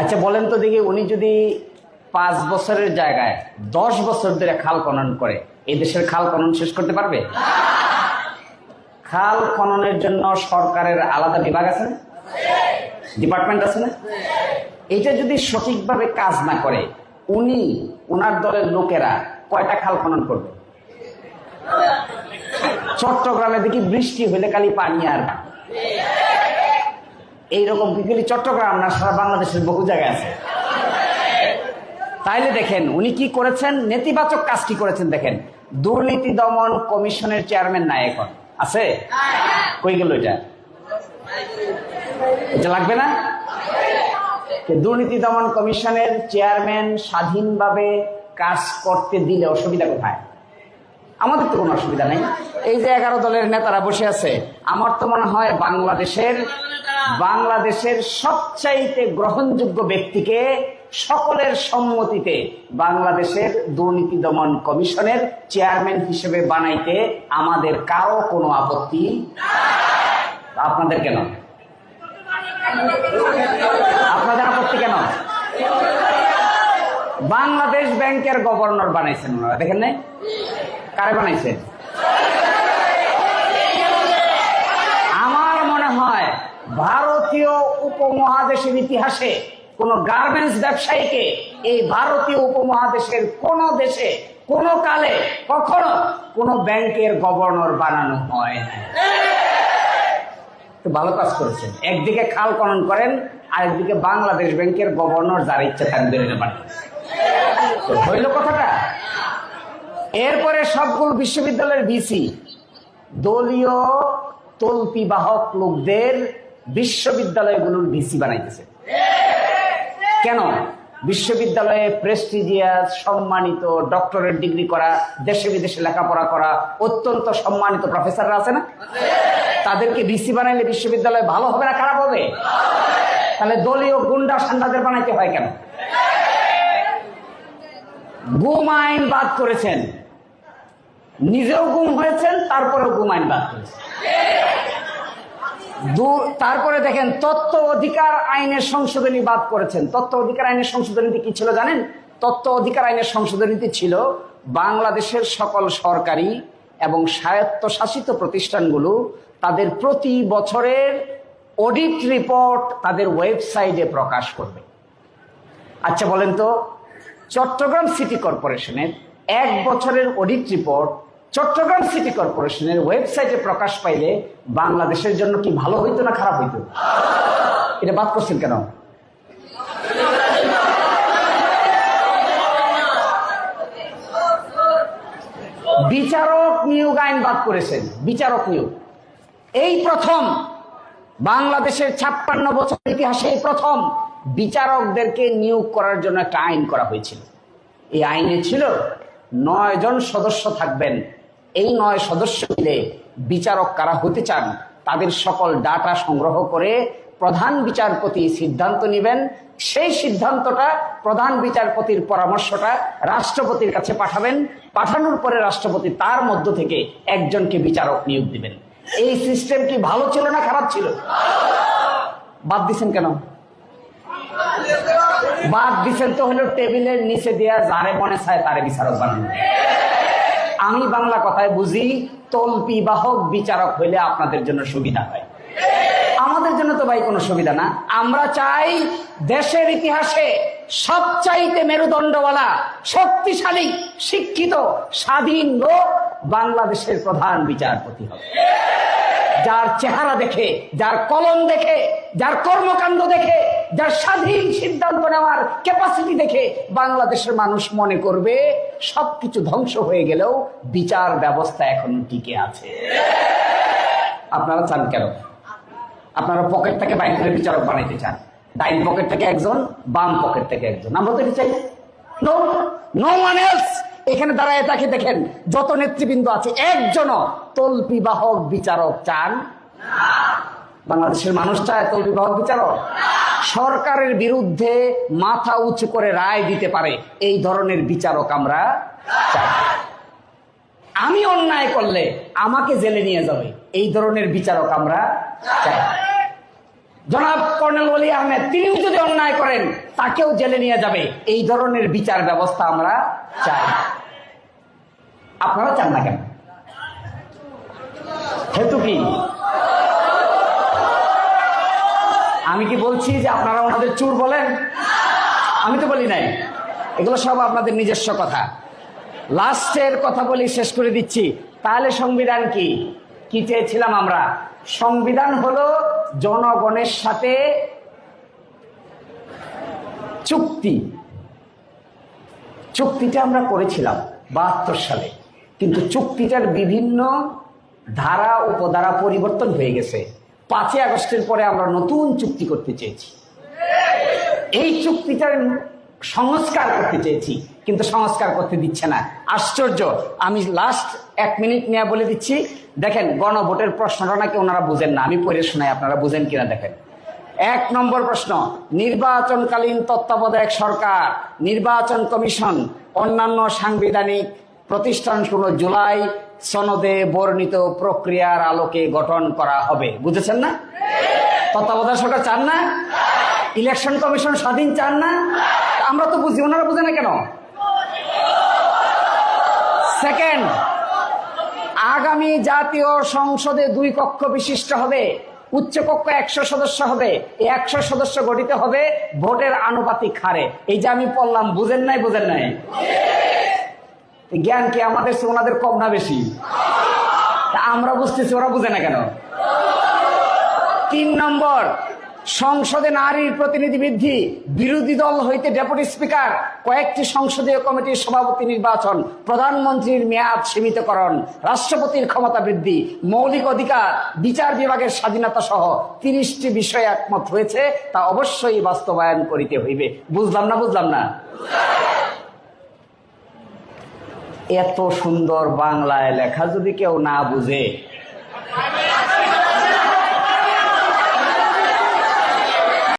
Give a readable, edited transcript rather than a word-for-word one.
আচ্ছা বলেন তো দেখি, উনি যদি 5 বছরের জায়গায় 10 বছর ধরে খাল খনন করে, এই দেশের খাল খনন শেষ করতে পারবে? খাল খননের জন্য সরকারের আলাদা বিভাগ আছে না, ডিপার্টমেন্ট আছে না? এটা যদি সঠিকভাবে কাজ না করে, উনি ওনার দলের লোকেরা কয়টা খাল খনন করবে? চট্টগ্রামে দেখি বৃষ্টি হইলে খালি পানি আর এইরকম বিকেলি চট্টগ্রাম না, সারা বাংলাদেশের বহু জায়গায় আছে। তাইলে দেখেন উনি কি করেছেন, নেতিবাচক কাজটি করেছেন। দেখেন, দুর্নীতি দমন কমিশনের চেয়ারম্যান নাই এখন, আছে? কই গেল এটা? এটা লাগবে না? দুর্নীতি দমন কমিশনের চেয়ারম্যান স্বাধীনভাবে কাজ করতে দিলে অসুবিধা কোথায়? আমাদের তো কোনো অসুবিধা নেই। এই যে 11 দলের নেতারা বসে আছে, আমার তো মনে হয় বাংলাদেশের সবচাইতে গ্রহণযোগ্য ব্যক্তিকে সকলের সম্মতিতে বাংলাদেশের দুর্নীতি দমন কমিশনের চেয়ারম্যান হিসেবে বানাইতে আমাদের কারো কোনো আপত্তি। আপনাদের কেন? আপনাদের আপত্তি কেন? বাংলাদেশ ব্যাংকের গভর্নর বানাইছেন ওনারা, দেখেন নাই? কারে বানাইছেন? আমার মনে হয় ভারতীয় উপমহাদেশের ইতিহাসে কোন গার্মেন্টস ব্যবসায়ীকে এই ভারতীয় উপমহাদেশের কোন দেশে কোন কালে কখনো কোন ব্যাংকের গভর্নর বানানো হয় না। তো ভালো কাজ করেছেন, একদিকে খাল খনন করেন, আরেকদিকে বাংলাদেশ ব্যাংকের গভর্নর যার ইচ্ছা তার বেরোতে পারেন। তো হইল কথাটা। এরপরে সবগুলো বিশ্ববিদ্যালয়ের ভিসি দলীয় তল্পি বাহক লোকদের বিশ্ববিদ্যালয়গুলোর ভিসি বানাইতেছে। কেন? বিশ্ববিদ্যালয়ে প্রেস্টিজিয়াস সম্মানিত ডক্টরেট ডিগ্রি করা, দেশে বিদেশে লেখাপড়া করা অত্যন্ত সম্মানিত প্রফেসররা আছে না? তাদেরকে ভিসি বানাইলে বিশ্ববিদ্যালয় ভালো হবে না খারাপ হবে? তাহলে দলীয় গুন্ডা সান্ডাদের বানাইতে হয় কেন? গুম আইন বাদ করেছেন, নিজেও গুম হয়েছেন, তারপরেও গুম আইন বাদ করেছেন। তারপরে দেখেন তথ্য অধিকার আইনের সংশোধনী বাদ করেছেন। তথ্য অধিকার আইনের সংশোধনীতে কি ছিল জানেন? তথ্য অধিকার আইনের সংশোধনীতে ছিল বাংলাদেশের সকল সরকারি এবং স্বায়ত্তশাসিত প্রতিষ্ঠানগুলো তাদের প্রতি বছরের অডিট রিপোর্ট তাদের ওয়েবসাইটে প্রকাশ করবে। আচ্ছা বলেন তো, চট্টগ্রাম সিটি কর্পোরেশনের 1 বছরের অডিট রিপোর্ট চট্টগ্রাম সিটি কর্পোরেশনের ওয়েবসাইটে প্রকাশ পাইলে বাংলাদেশের জন্য কি ভালো হইতো না খারাপ হইতো? এটা বাদ করছেন কেন? বিচারক নিয়োগ আইন বাদ করেছেন। বিচারক নিয়োগ এই প্রথম বাংলাদেশের 56 বছর ইতিহাসে প্রথম বিচারকদেরকে নিয়োগ করার জন্য একটা আইন করা হয়েছিল। এই আইনে ছিল 9 জন সদস্য থাকবেন। এই 9 সদস্য মিলে বিচারক কারা হতে চান তাদের সকল ডাটা সংগ্রহ করে প্রধান বিচারপতি সিদ্ধান্ত নেবেন। সেই সিদ্ধান্তটা প্রধান বিচারপতির পরামর্শটা রাষ্ট্রপতির কাছে পাঠাবেন। পাঠানোর পরে রাষ্ট্রপতি তার মধ্য থেকে একজনকে বিচারক নিয়োগ দিবেন। এই সিস্টেম কি ভালো ছিল না খারাপ ছিল? বাদ দিচ্ছেন কেন? বাদ দিচ্ছেন তো হলো টেবিলের নিচে দেয়া যারে মনে চায় তারে বিচারক বানানো। আমি বাংলা কথায় বুঝি, তল্পি বাহক বিচারক হইলে আপনাদের জন্য সুবিধা হয়, আমাদের জন্য তো ভাই কোনো সুবিধা না। আমরা চাই দেশের ইতিহাসে সবচাইতে মেরুদণ্ডওয়ালা, শক্তিশালী, শিক্ষিত, স্বাধীন লোক বাংলাদেশের প্রধান বিচারপতি হবে, যার চেহারা দেখে, যার কলম দেখে, যার কর্মকাণ্ড দেখে, যার স্বাধীন সিদ্ধান্ত নেওয়ার ক্যাপাসিটি দেখে বাংলাদেশের মানুষ মনে করবে সবকিছু ধ্বংস হয়ে গেলেও বিচার ব্যবস্থা এখনো টিকে আছে। আপনারা চান কেন? আপনারা পকেট থেকে বাইর করে বিচারক বানাইতে চান। ডাইন পকেট থেকে একজন, বাম পকেট থেকে একজন। আমরা তো এটা চাই নো ওয়ান এলস। এখানে দাঁড়ায় তাকে দেখেন, যত নেতৃবৃন্দ আছে একজনও তল্পি বাহক বিচারক চান? বাংলাদেশের মানুষ চায় তল্পি বাহক বিচারক? সরকারের বিরুদ্ধে মাথা উঁচু করে রায় দিতে পারে এই ধরনের বিচারক আমরা চাই। আমি অন্যায় করলে আমাকে জেলে নিয়ে যাবে এই ধরনের বিচারক আমরা চাই। জনাব কর্নেল ওলি আহমেদ, তিনিও যদি অন্যায় করেন তাকেও জেলে নিয়ে যাবে। এই ধরনের বিচার ব্যবস্থা আমরা চাই। আপনারা চান না কেন? হেতু কি? আমি কি বলছি যে আপনারা ওনাদের চোর বলেন? আমি তো বলি নাই, এগুলো সব আপনাদের নিজস্ব কথা। লাস্টের কথা বলি, শেষ করে দিচ্ছি। তাহলে সংবিধান কি? কি চেয়েছিলাম আমরা? সংবিধান হলো জনগণের সাথে চুক্তি। চুক্তিটা আমরা করেছিলাম 72 সালে, কিন্তু চুক্তিটার বিভিন্ন ধারা উপধারা পরিবর্তন হয়ে গেছে। 5ই আগস্টের পরে আমরা নতুন চুক্তি করতে চেয়েছি, এই চুক্তিটার সংস্কার করতে চেয়েছি, কিন্তু সংস্কার করতে দিচ্ছে না। আশ্চর্য। আমি লাস্ট 1 মিনিট নিয়ে বলে দিচ্ছি। দেখেন, গণভোটের প্রশ্নটা নাকি ওনারা বুঝেন না, আমি পড়ে শোনাই, আপনারা বুঝেন কিনা দেখেন। 1 নম্বর প্রশ্ন, নির্বাচনকালীন তত্ত্বাবধায়ক সরকার, নির্বাচন কমিশন, অন্যান্য সাংবিধানিক প্রতিষ্ঠান জুলাই সনদে বর্ণিত প্রক্রিয়ার আলোকে গঠন করা হবে। বুঝেছেন না? তত্ত্বাবধায়ক সরকার চান না? ইলেকশন কমিশন স্বাধীন চান না? আমরা তো বুঝি, ওনারা বুঝে না কেন? সেকেন্ড, আগামী জাতীয় সংসদে 2 কক্ষ বিশিষ্ট হবে, উচ্চ কক্ষ 100 সদস্য হবে। এই 100 সদস্য গঠিত হবে ভোটের আনুপাতিক হারে। এই যে আমি বললাম, বুঝেন নাই? বুঝেন নাই? জ্ঞান কি আমাদের ওনাদের কম না বেশি? আমরা বুঝতেছি, ওরা বুঝে না কেন? 3 নম্বর, সংসদে নারীর প্রতিনিধি বৃদ্ধি, বিরোধী দল হইতে ডেপুটি স্পিকার, কয়েকটি সংসদীয় কমিটির সভাপতি নির্বাচন, প্রধানমন্ত্রীর মেয়াদ সীমিতকরণ, রাষ্ট্রপতির ক্ষমতা বৃদ্ধি, মৌলিক অধিকার, বিচার বিভাগের স্বাধীনতা সহ 30টি বিষয়ে একমত হয়েছে, তা অবশ্যই বাস্তবায়ন করিতে হইবে। বুঝলাম না? বুঝলাম না? এত সুন্দর বাংলায় লেখা যদি কেউ না বুঝে,